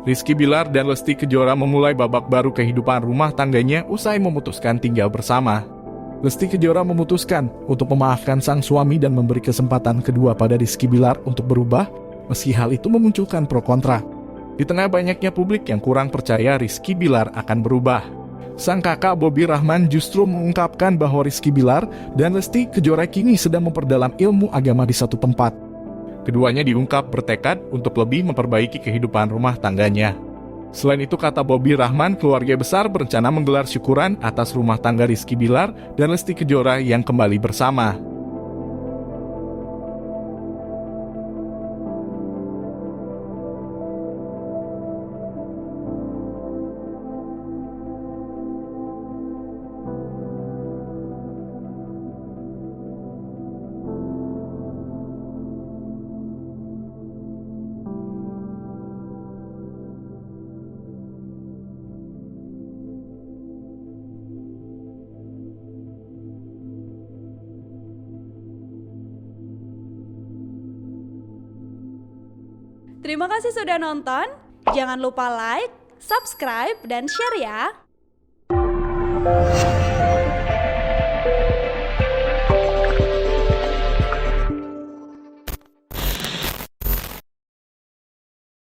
Rizky Bilar dan Lesti Kejora memulai babak baru kehidupan rumah tangganya usai memutuskan tinggal bersama. Lesti Kejora memutuskan untuk memaafkan sang suami dan memberi kesempatan kedua pada Rizky Bilar untuk berubah, meski hal itu memunculkan pro kontra. Di tengah banyaknya publik yang kurang percaya Rizky Bilar akan berubah, sang kakak Bobby Rahman justru mengungkapkan bahwa Rizky Bilar dan Lesti Kejora kini sedang memperdalam ilmu agama di satu tempat. Keduanya diungkap bertekad untuk lebih memperbaiki kehidupan rumah tangganya. Selain itu, kata Bobby Rahman, keluarga besar berencana menggelar syukuran atas rumah tangga Rizky Bilar dan Lesti Kejora yang kembali bersama. Terima kasih sudah nonton. Jangan lupa like, subscribe, dan share ya.